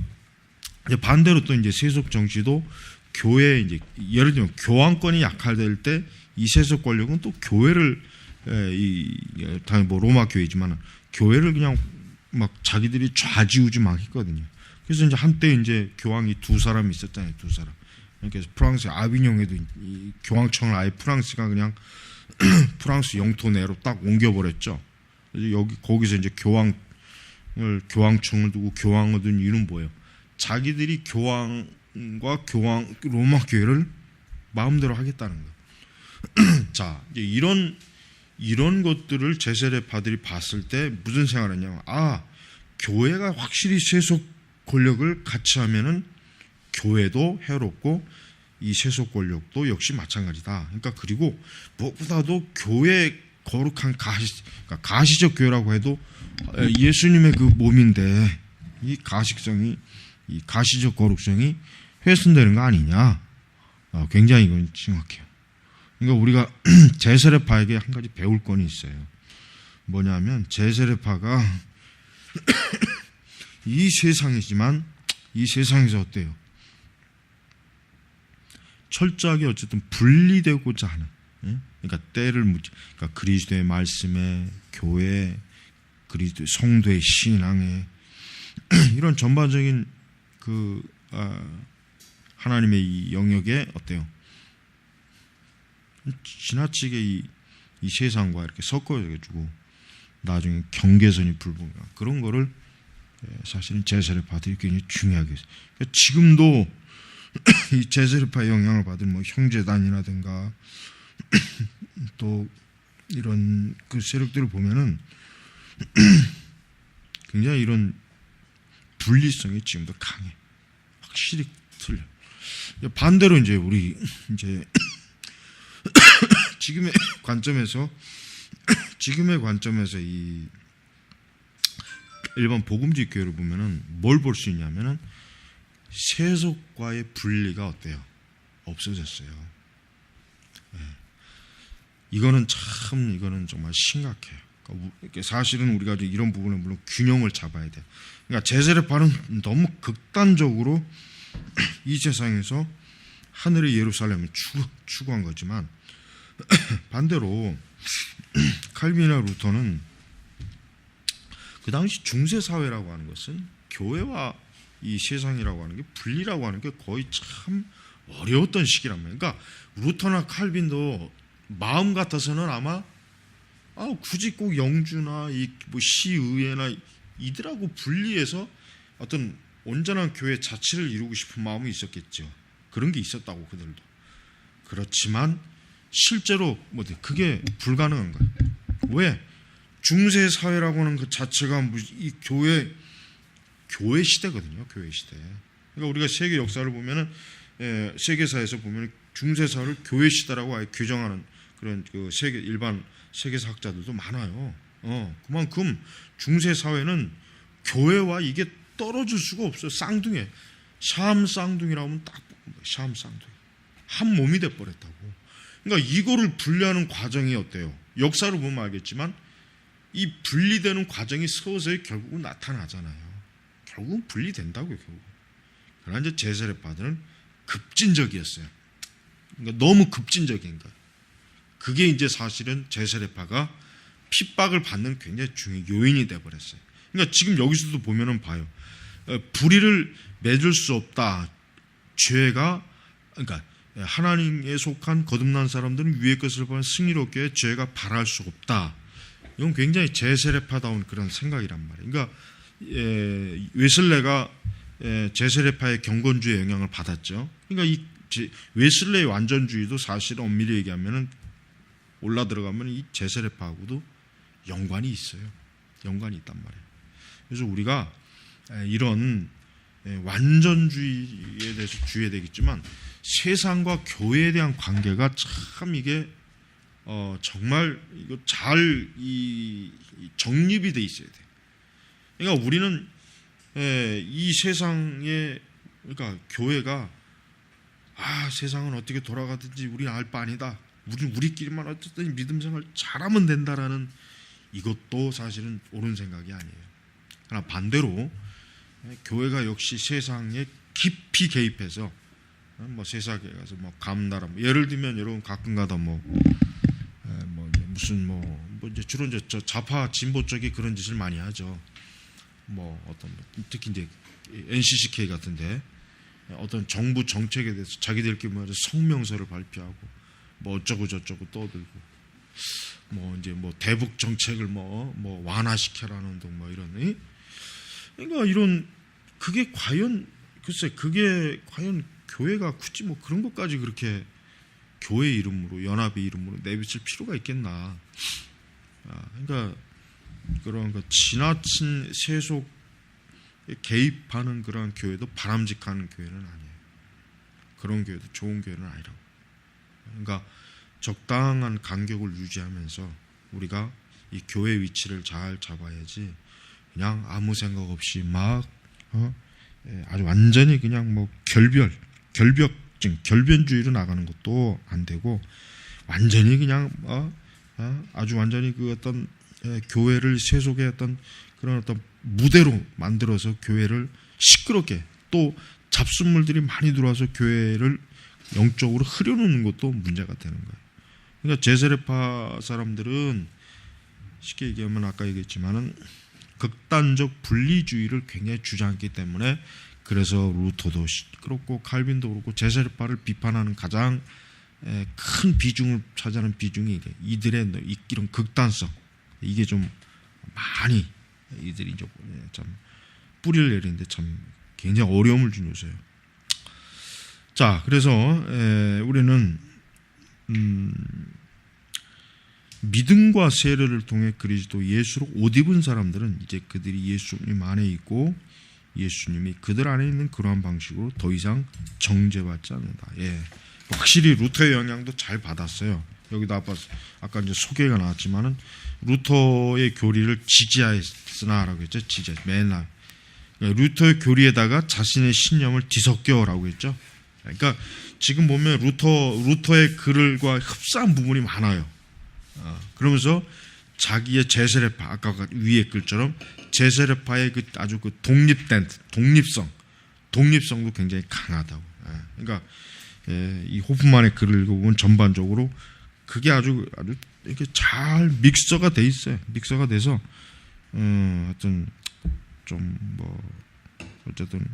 반대로 또 이제 세속 정치도 교회 이제 예를 들면 교황권이 약화될 때 이 세속 권력은 또 교회를 당연히 로마 교회지만 교회를 그냥 막 자기들이 좌지우지 했거든요. 그래서 이제 한때 이제 교황이 두 사람이 있었잖아요. 두 사람. 그래서 프랑스 아비뇽에도 이 교황청을 아예 프랑스가 그냥 프랑스 영토 내로 딱 옮겨버렸죠. 그래서 거기서 이제 교황청을 두고 교황을 둔 이유는 뭐예요? 자기들이 교황과 로마 교회를 마음대로 하겠다는 거예요. 자, 이제 이런 것들을 제세례파들이 봤을 때 무슨 생각을 했냐면 교회가 확실히 세속 권력을 같이 하면은 교회도 해롭고 이 세속 권력도 역시 마찬가지다. 그러니까 그리고 무엇보다도 교회 거룩한 가시적 교회라고 해도 예수님의 그 몸인데 이 가시적 거룩성이 훼손되는 거 아니냐. 굉장히 이건 심각해요. 그러니까 우리가 제세례파에게 한 가지 배울 건이 있어요. 뭐냐면 제세례파가 이 세상이지만 이 세상에서 어때요? 철저하게 어쨌든 분리되고자 하는, 그러니까 때를 그러니까 그리스도의 말씀에 교회, 그리스도 성도의 신앙에 이런 전반적인 하나님의 이 영역에 어때요? 지나치게 이 세상과 이렇게 섞어가지고 나중에 경계선이 불분명한 그런 거를 사실은 제세례파들이 굉장히 중요하게 했어요. 그러니까 지금도 이 제세례파의 영향을 받은 형제단이라든가 또 이런 그 세력들을 보면은 굉장히 이런 분리성이 지금도 강해. 확실히 틀려. 반대로 이제 우리 이제 지금의 관점에서 이 일반 복음주의 교회를 보면은 뭘 볼 수 있냐면은 세속과의 분리가 어때요? 없어졌어요. 이거는 정말 심각해요. 그러니까 사실은 우리가 이런 부분에 물론 균형을 잡아야 돼요. 그러니까 제세례파는 너무 극단적으로 이 세상에서 하늘의 예루살렘을 추구한 거지만 반대로 칼빈이나 루터는 그 당시 중세 사회라고 하는 것은 교회와 이 세상이라고 하는 게 분리라고 하는 게 거의 참 어려웠던 시기란 말이에요. 그러니까 루터나 칼빈도 마음 같아서는 아마 굳이 꼭 영주나 이 시의회나 이들하고 분리해서 어떤 온전한 교회 자체를 이루고 싶은 마음이 있었겠죠. 그런 게 있었다고 그들도. 그렇지만 실제로 그게 불가능한 거예요. 왜? 중세 사회라고 하는 그 자체가 이 교회 시대거든요. 교회 시대. 그러니까 우리가 세계 역사를 보면은 세계사에서 보면 중세 사회를 교회 시대라고 아예 규정하는 그런 그 일반 세계사 학자들도 많아요. 그만큼 중세 사회는 교회와 이게 떨어질 수가 없어요. 쌍둥이. 샴 쌍둥이라고 하면 딱 샴 쌍둥이. 한 몸이 돼 버렸다고. 그러니까 이거를 분리하는 과정이 어때요? 역사를 보면 알겠지만 이 분리되는 과정이 서서히 결국은 나타나잖아요. 결국은 분리된다고요. 결국. 그러나 이제 제세례파들은 급진적이었어요. 그러니까 너무 급진적인 거예요. 그게 이제 사실은 제세례파가 핍박을 받는 굉장히 중요한 요인이 되어버렸어요. 그러니까 지금 여기서도 보면은 봐요. 불의를 맺을 수 없다. 죄가 그러니까 하나님에 속한 거듭난 사람들은 위의 것을 보면 승리롭게 죄가 발할 수 없다. 이건 굉장히 제세례파다운 그런 생각이란 말이에요. 그러니까 웨슬레가 제세례파의 경건주의 영향을 받았죠. 그러니까 이 웨슬레의 완전주의도 사실 엄밀히 얘기하면은 올라 들어가면 이 제세례파하고도 연관이 있어요. 연관이 있단 말이에요. 그래서 우리가 이런 완전주의에 대해서 주의해야 되겠지만 세상과 교회에 대한 관계가 참 이게 정말 이거 잘 정립이 돼 있어야 돼. 그러니까 우리는 이 세상에 그러니까 교회가 세상은 어떻게 돌아가든지 우리 알 바 아니다. 우리끼리만 어쨌든 믿음 생활 잘하면 된다라는 이것도 사실은 옳은 생각이 아니에요. 그러나 반대로 교회가 역시 세상에 깊이 개입해서 세상에 가서 감나라 예를 들면 여러분 가끔가다 무슨 이제 주로 이제 좌파 진보 쪽이 그런 짓을 많이 하죠. 특히 이제 NCCK 같은데 어떤 정부 정책에 대해서 자기들끼리 성명서를 발표하고 어쩌고 저쩌고 떠들고 이제 대북 정책을 완화시켜라는 운동 이런 그러니까 이런 그게 과연 교회가 굳이 그런 것까지 그렇게 교회 이름으로 연합의 이름으로 내비칠 필요가 있겠나? 그러니까 그런 지나친 세속에 개입하는 그런 교회도 바람직한 교회는 아니에요. 그런 교회도 좋은 교회는 아니라고. 그러니까 적당한 간격을 유지하면서 우리가 이 교회 위치를 잘 잡아야지 그냥 아무 생각 없이 아주 완전히 그냥 결변주의로 나가는 것도 안 되고 완전히 그냥 아주 완전히 그 어떤 교회를 세속의 그런 무대로 만들어서 교회를 시끄럽게 또 잡순물들이 많이 들어와서 교회를 영적으로 흐려놓는 것도 문제가 되는 거예요. 그러니까 제세례파 사람들은 쉽게 얘기하면 아까 얘기했지만은 극단적 분리주의를 굉장히 주장했기 때문에 그래서 루터도 그렇고 칼빈도 그렇고 제세례파를 비판하는 가장 큰 비중을 차지하는 비중이 이들의 이런 극단성 이게 좀 많이 이들이 참 뿌리를 내리는데 참 굉장히 어려움을 준 요소예요. 자, 그래서 우리는 믿음과 세례를 통해 그리스도 예수로 옷 입은 사람들은 이제 그들이 예수님 안에 있고 예수님이 그들 안에 있는 그러한 방식으로 더 이상 정죄받지 않는다. 확실히 루터의 영향도 잘 받았어요. 여기도 아까 이제 소개가 나왔지만은 루터의 교리를 지지하였으나라고 했죠. 맨날 루터의 교리에다가 자신의 신념을 뒤섞여라고 했죠. 그러니까 지금 보면 루터의 글과 흡사한 부분이 많아요. 그러면서 자기의 제세례파 아까 위에 글처럼 제세례파의 아주 독립성도 굉장히 강하다고. 그러니까 이 호프만의 글을 읽어보면 전반적으로 그게 아주 이렇게 잘 믹서가 돼 있어요. 믹서가 돼서 하여튼 좀 어쨌든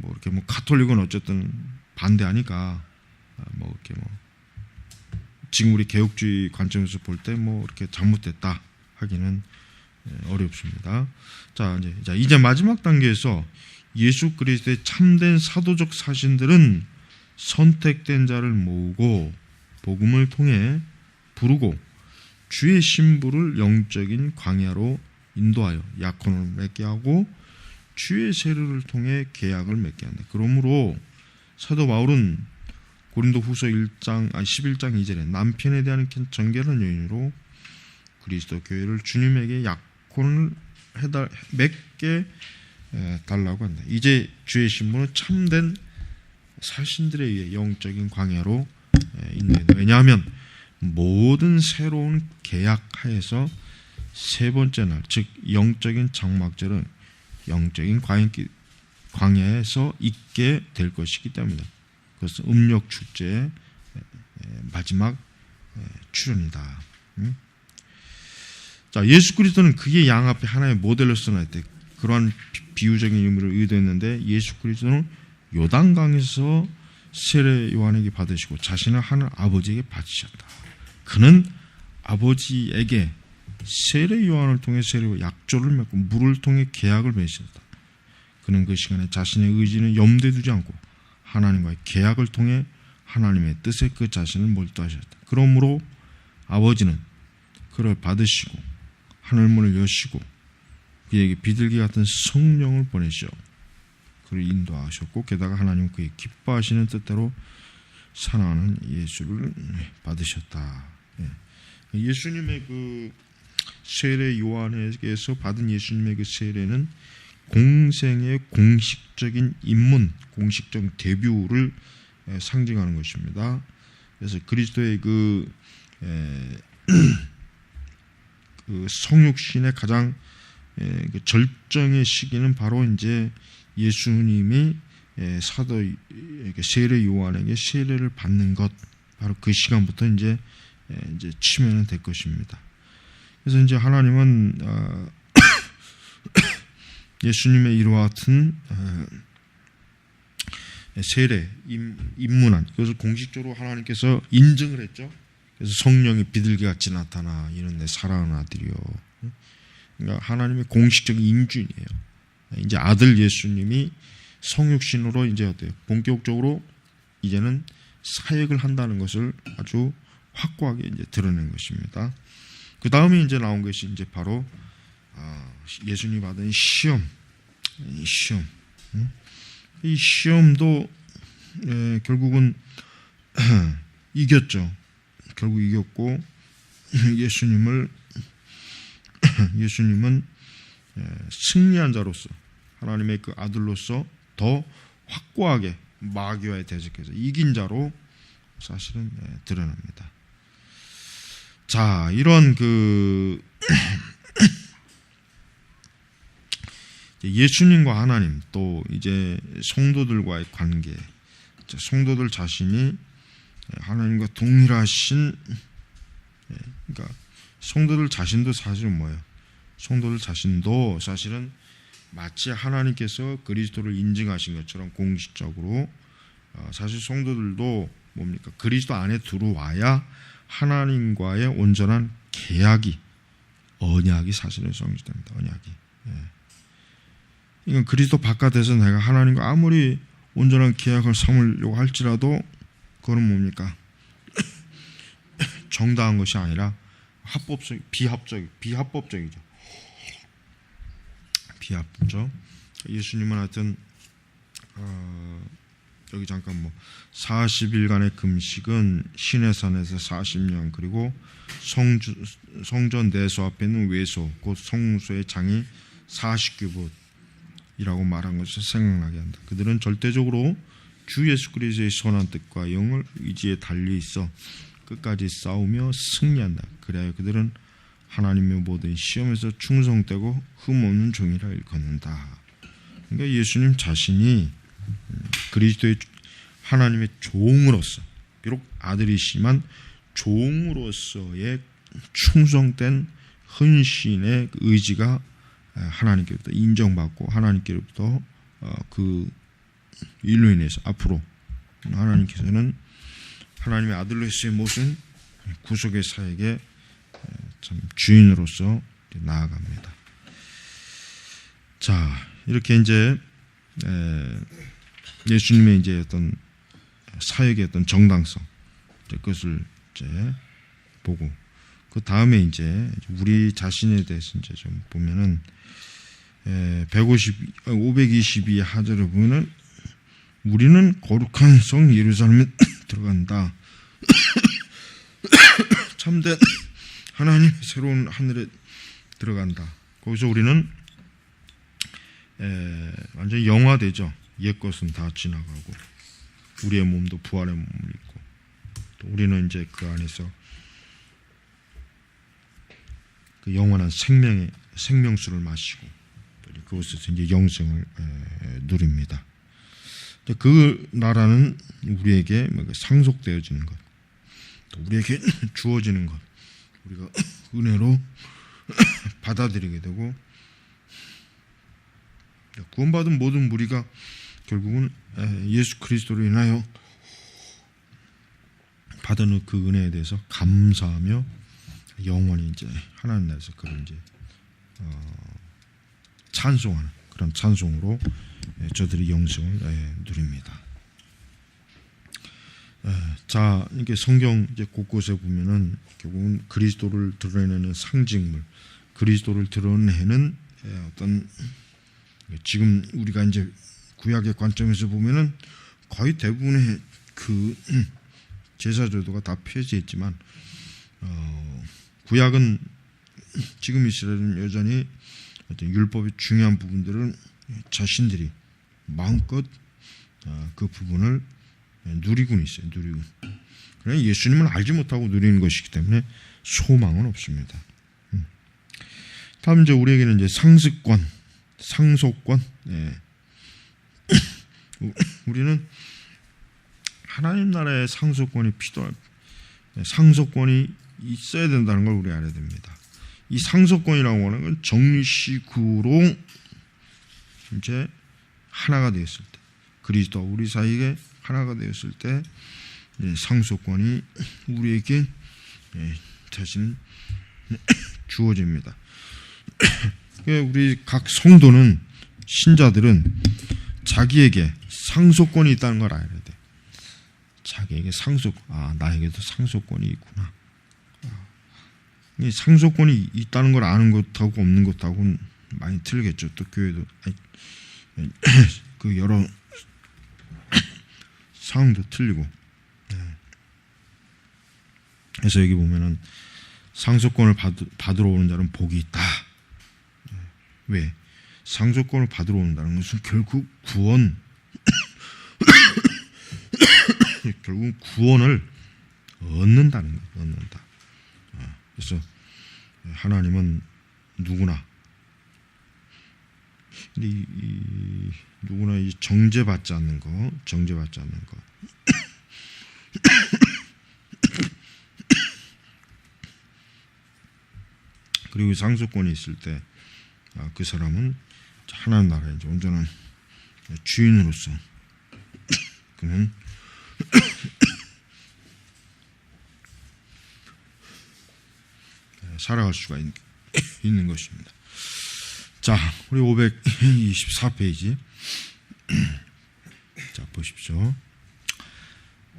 이렇게 가톨릭은 어쨌든 반대하니까 이렇게 지금 우리 개혁주의 관점에서 볼 때 이렇게 잘못됐다 하기는 어렵습니다. 이제 마지막 단계에서 예수 그리스도의 참된 사도적 사신들은 선택된 자를 모으고 복음을 통해 부르고 주의 신부를 영적인 광야로 인도하여 약혼을 맺게 하고 주의 세례를 통해 계약을 맺게 한다. 그러므로 사도 바울은 고린도후서 11장 2절에 남편에 대한 정결한 여인으로 그리스도 교회를 주님에게 약혼을 맺게 달라고 한다. 이제 주의 신부는 참된 사신들에 의해 영적인 광야로 인도한다. 왜냐하면 모든 새로운 계약하에서 세 번째 날, 즉 영적인 장막절은 영적인 광야에서 있게 될 것이기 때문이다. 그것은 음력 축제의 마지막 출현이다. 자, 예수 그리스도는 그의 양 앞에 하나의 모델로서 나올 때 그러한 비유적인 의미를 의도했는데 예수 그리스도는 요단강에서 세례 요한에게 받으시고 자신을 하늘 아버지에게 바치셨다. 그는 아버지에게 세례 요한을 통해 세례와 약조를 맺고 물을 통해 계약을 맺으셨다. 그는 그 시간에 자신의 의지는 염두에 두지 않고 하나님과의 계약을 통해 하나님의 뜻에 그 자신을 몰두하셨다. 그러므로 아버지는 그를 받으시고 하늘문을 여시고 그에게 비둘기 같은 성령을 보내시어 그를 인도하셨고 게다가 하나님 그의 기뻐하시는 뜻대로 사랑하는 예수를 받으셨다. 예수님의 그 세례 요한에게서 받은 예수님의 그 세례는 공생의 공식적인 입문, 공식적 데뷔를 상징하는 것입니다. 그래서 그리스도의 그 성육신의 가장 그 절정의 시기는 바로 이제 예수님이 사도 세례 요한에게 세례를 받는 것, 바로 그 시간부터 이제 치면은 될 것입니다. 그래서 이제 하나님은 예수님의 이와 같은 세례, 입문한 그것을 공식적으로 하나님께서 인증을 했죠. 그래서 성령이 비둘기같이 나타나 이는 내 사랑하는 아들이요. 그러니까 하나님의 공식적인 인준이에요. 이제 아들 예수님이 성육신으로 이제 어때요? 본격적으로 이제는 사역을 한다는 것을 아주 확고하게 이제 드러낸 것입니다. 그 다음에 이제 나온 것이 이제 바로 예수님이 받은 시험. 이 시험도 결국은 이겼죠. 결국 이겼고 예수님은 승리한 자로서 하나님의 그 아들로서 더 확고하게 마귀와의 대적해서 이긴 자로 사실은 드러납니다. 자, 이런 그 예수님과 하나님 또 이제 성도들과의 관계, 성도들 자신이 하나님과 동일하신, 그러니까 성도들 자신도 사실은 뭐예요? 성도들 자신도 사실은 마치 하나님께서 그리스도를 인증하신 것처럼 공식적으로 사실 성도들도 뭡니까? 그리스도 안에 들어와야 하나님과의 온전한 계약이, 언약이 사실은 성취됩니다. 언약이. 이건 그리스도 바깥에서 내가 하나님과 아무리 온전한 계약을 삼으려고 할지라도 그건 뭡니까? 정당한 것이 아니라 비합법적이죠. 비합법. 예수님은 하여튼 여기 잠깐 40일간의 금식은 시내산에서 40년, 그리고 성전 내소 앞에 있는 외소, 곧 성소의 장이 40규빗이라고 말한 것을 생각나게 한다. 그들은 절대적으로 주 예수 그리스도의 선한 뜻과 영을 의지에 달려 있어 끝까지 싸우며 승리한다. 그래야 그들은 하나님의 모든 시험에서 충성되고 흠없는 종이라 일컫는다. 그러니까 예수님 자신이 그리스도의 하나님의 종으로서, 비록 아들이시지만 종으로서의 충성된 헌신의 의지가 하나님께로부터 인정받고 하나님께로부터 그 일로 인해서 앞으로 하나님께서는 하나님의 아들로서의 모든 구속의 사역에 참 주인으로서 나아갑니다. 자, 이렇게 이제 예수님의 이제 어떤 사역의 어떤 정당성, 그것을 이제 보고, 그 다음에 이제 우리 자신에 대해서 이제 좀 보면은 522 하절을 보면은 우리는 거룩한 성 예루살렘에 들어간다. 참된 하나님의 새로운 하늘에 들어간다. 거기서 우리는 완전히 영화되죠. 옛 것은 다 지나가고 우리의 몸도 부활의 몸을 입고, 또 우리는 이제 그 안에서 그 영원한 생명수를 마시고 그곳에서 이제 영생을 누립니다. 그 나라는 우리에게 상속되어지는 것, 또 우리에게 주어지는 것, 우리가 은혜로 받아들이게 되고, 구원받은 모든 무리가 결국은 예수 그리스도로 인하여 받은 그 은혜에 대해서 감사하며 영원히 이제 하나님 나라에서 그걸 이제 찬송하는 그런 찬송으로 저들이 영생을 누립니다. 자, 이게 성경 이제 곳곳에 보면은 결국은 그리스도를 드러내는 상징물, 그리스도를 드러내는 어떤 지금 우리가 이제 구약의 관점에서 보면은 거의 대부분의 그 제사제도가 다 폐지했지만 구약은 지금 이스라엘은 여전히 어떤 율법의 중요한 부분들은 자신들이 마음껏 그 부분을 누리고는 있어요. 누리고. 그냥 예수님을 알지 못하고 누리는 것이기 때문에 소망은 없습니다. 다음 이제 우리에게는 이제 상습권, 상속권. 우리는 하나님 나라의 상속권이 필요할, 상속권이 있어야 된다는 걸 우리 알아야 됩니다. 이 상속권이라고 하는 건 정리식으로 이제 하나가 되었을 때, 그리스도와 우리 사이에 하나가 되었을 때 상속권이 우리에게 자신 주어집니다. 우리 각 성도는, 신자들은 자기에게 상속권이 있다는 걸 알아야 돼. 자기에게 나에게도 상속권이 있구나. 이 상속권이 있다는 걸 아는 것하고 없는 것하고는 많이 틀리겠죠. 또 교회도 그 여러 상황도 틀리고. 그래서 여기 보면은 상속권을 받으러 오는 자는 복이 있다. 왜? 상속권을 받으러 온다는 것은 결국 결국 구원을 얻는다는 거예요. 얻는다. 그래서 하나님은 누구나 누구나 이 정죄받지 않는 거. 그리고 상속권이 있을 때 그 사람은 하나님 나라의 이제 온전한 주인으로서 그는 살아갈 수가 있는 것입니다. 자, 우리 524페이지. 자, 보십시오.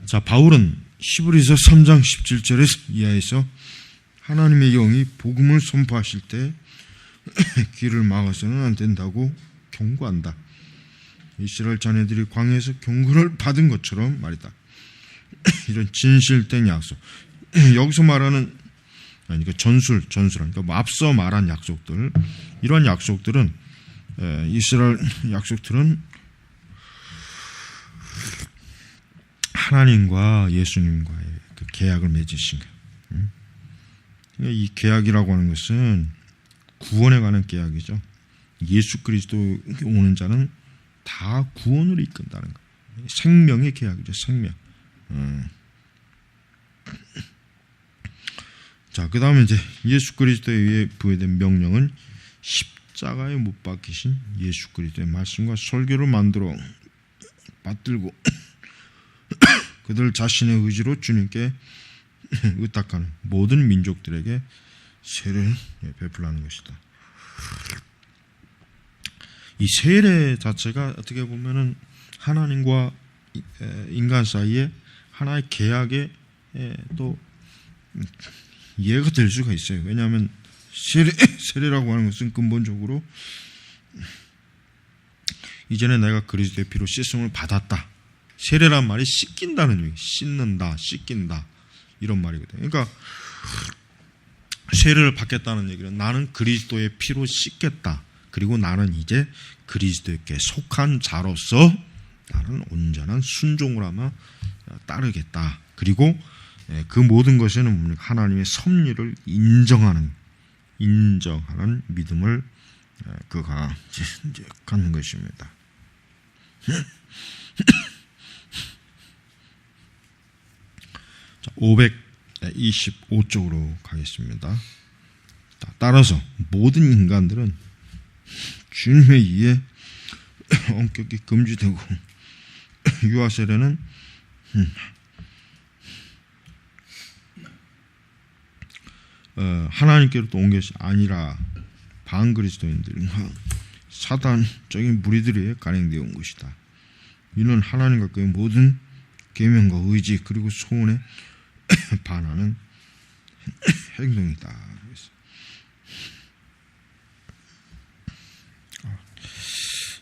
자, 바울은 히브리서 3장 17절에 이하에서 하나님의 영이 복음을 선포하실 때 귀를 막아서는 안 된다고 경고한다. 이스라엘 자녀들이 광야에서 경고를 받은 것처럼 말이다. 이런 진실된 약속. 여기서 말하는 그러니까 전술 그러니까 앞서 말한 약속들, 이런 약속들은 이스라엘 약속들은 하나님과 예수님과의 그 계약을 맺으신 거예요. 이 계약이라고 하는 것은 구원에 관한 계약이죠. 예수 그리스도 오는 자는 다 구원으로 이끈다는 거예요. 생명의 계약이죠. 생명. 자, 그 다음에 이제 예수 그리스도에 의해 부여된 명령은 십자가에 못 박히신 예수 그리스도의 말씀과 설교를 만들어 받들고 그들 자신의 의지로 주님께 의탁하는 모든 민족들에게 세례를 베풀라는 것이다. 이 세례 자체가 어떻게 보면은 하나님과 인간 사이에 하나의 계약에 또 이해가 될 수가 있어요. 왜냐하면 세례라고 하는 것은 근본적으로 이전에 내가 그리스도의 피로 씻음을 받았다. 세례란 말이 씻긴다는 얘기, 씻는다, 씻긴다 이런 말이거든요. 그러니까 세례를 받겠다는 얘기는 나는 그리스도의 피로 씻겠다. 그리고 나는 이제 그리스도께 속한 자로서 나는 온전한 순종을 하며 따르겠다. 그리고 그 모든 것에는 하나님의 섭리를 인정하는 믿음을 그가 이제 갖는 것입니다. 자, 525쪽으로 가겠습니다. 따라서 모든 인간들은 주님에 의해 엄격히 금지되고 유아 세례는 하나님께로 또 온 것이 아니라 반그리스도인들과 사단적인 무리들에 간행되어 온 것이다. 이는 하나님과 그의 모든 계명과 의지 그리고 소원에 반하는 행동이다.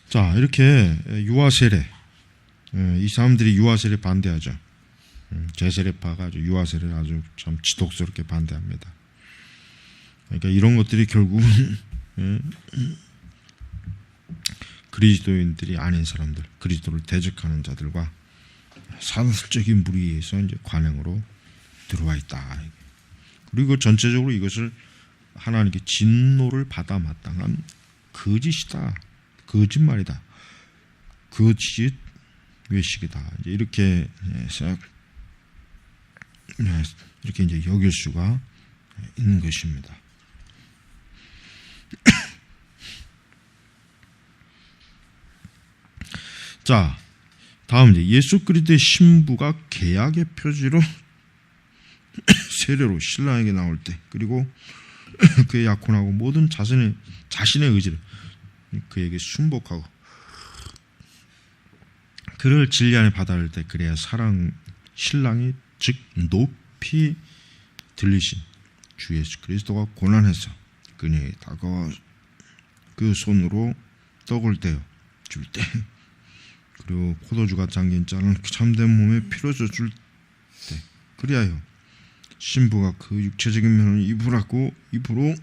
자, 이렇게 유아 세례, 이 사람들이 유아 세례 반대하죠. 제세례파가 아주 유아 세례를 아주 참 지독스럽게 반대합니다. 그러니까 이런 것들이 결국은 그리스도인들이 아닌 사람들, 그리스도를 대적하는 자들과 사단적인 무리에서 이제 관행으로 들어와 있다. 그리고 전체적으로 이것을 하나님께 진노를 받아 마땅한 거짓이다, 거짓말이다, 거짓 외식이다. 이제 이렇게 이제 여길 수가 있는 것입니다. 자, 다음 이제 예수 그리스도의 신부가 계약의 표지로 세례로 신랑에게 나올 때, 그리고 그의 약혼하고 모든 자신의 의지를 그에게 순복하고 그를 진리 안에 받아들일 때, 그래야 신랑이 즉 높이 들리신 주 예수 그리스도가 고난해서 그녀에게 다가와 그 손으로 떡을 떼어 줄 때, 그리고 포도주가 잠긴 잔을 참된 몸에 피로줘 줄 때, 그리하여 신부가 그 육체적인 면을 입으로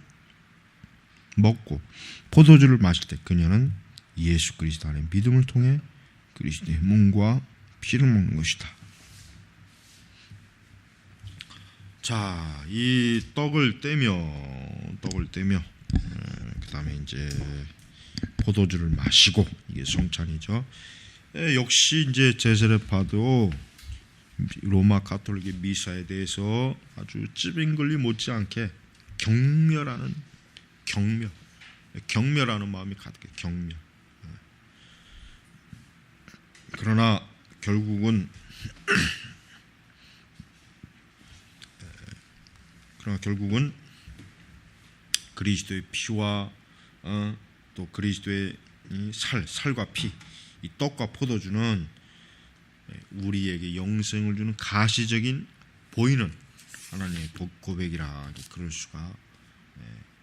먹고 포도주를 마실 때, 그녀는 예수 그리스도 안에 믿음을 통해 그리스도의 몸과 피를 먹는 것이다. 자, 이 떡을 떼며 그 다음에 이제 포도주를 마시고, 이게 성찬이죠. 역시 이제 제세례파도 로마 가톨릭의 미사에 대해서 아주 찌빙글리 못지않게 경멸하는 마음이 가득해. 경멸. 그러나 결국은 그리스도의 피와 또 그리스도의 살과 피, 이 떡과 포도주는 우리에게 영생을 주는 가시적인 보이는 하나님의 고백이라 그럴 수가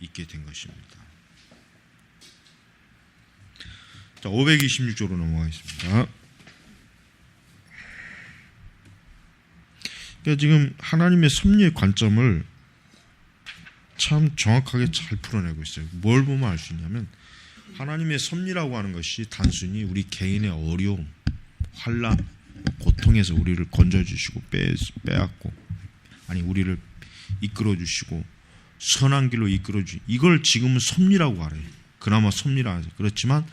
있게 된 것입니다. 자, 526조로 넘어가겠습니다. 그러니까 지금 하나님의 섭리의 관점을 참 정확하게 잘 풀어내고 있어요. 뭘 보면 알 수 있냐면, 하나님의 섭리라고 하는 것이 단순히 우리 개인의 어려움, 환난, 고통에서 우리를 건져주시고 빼앗고, 아니 우리를 이끌어주시고 선한 길로 이끌어주시, 이걸 지금은 섭리라고 하래요. 그나마 섭리라 하죠. 그렇지만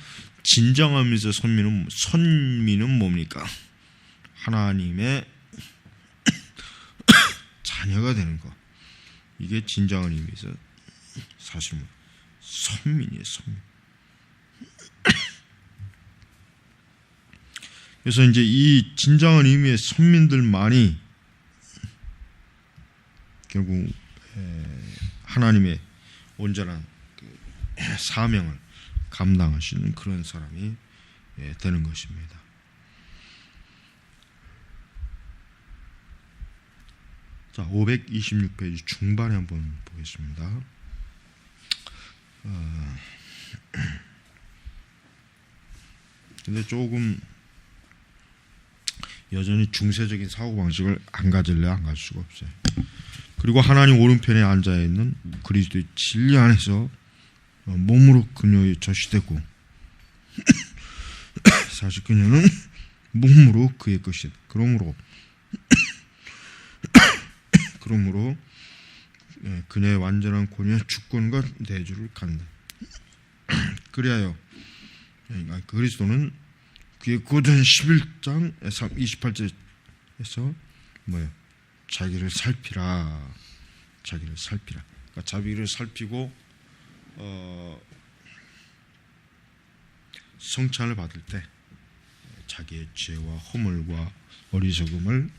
진정한 의미에서 선미는 뭡니까? 하나님의 자녀가 되는 것. 이게 진정한 의미에서 사실은 선민이에요. 선민. 그래서 이제 이 진정한 의미의 선민들만이 결국 하나님의 온전한 사명을 감당하시는 그런 사람이 되는 것입니다. 자, 526페이지 중반에 한번 보겠습니다. 근데 조금 여전히 중세적인 사고방식을 안 가질래 안 갈 수가 없어요. 그리고 하나님 오른편에 앉아있는 그리스도의 진리 안에서 몸으로 그녀의 젖이되고 사실 그녀는 몸으로 그의 것이다. 그러므로 그녀의 완전한 권위와 주권과 내주를 갖는다. 그리하여 그리스도는 그의 고전 11장 28절에서 자기를 살피라. 그러니까 자기를 살피고 성찬을 받을 때 자기의 죄와 허물과 어리석음을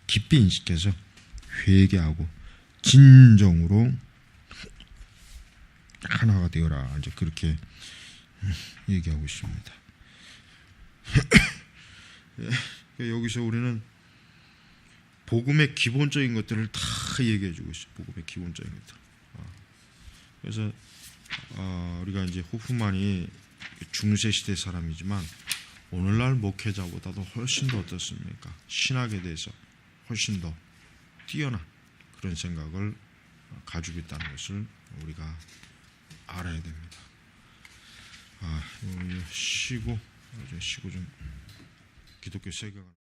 깊이 인식해서 회개하고 진정으로 하나가 되어라. 이제 그렇게 얘기하고 있습니다. 여기서 우리는 복음의 기본적인 것들을 다 얘기해주고 있어요. 복음의 기본적인 것들. 그래서 우리가 이제 호프만이 중세 시대 사람이지만 오늘날 목회자보다도 훨씬 더 어떻습니까? 신학에 대해서 훨씬 더 뛰어난 그런 생각을 가지고 있다는 것을 우리가 알아야 됩니다. 쉬고 좀 기독교 세계관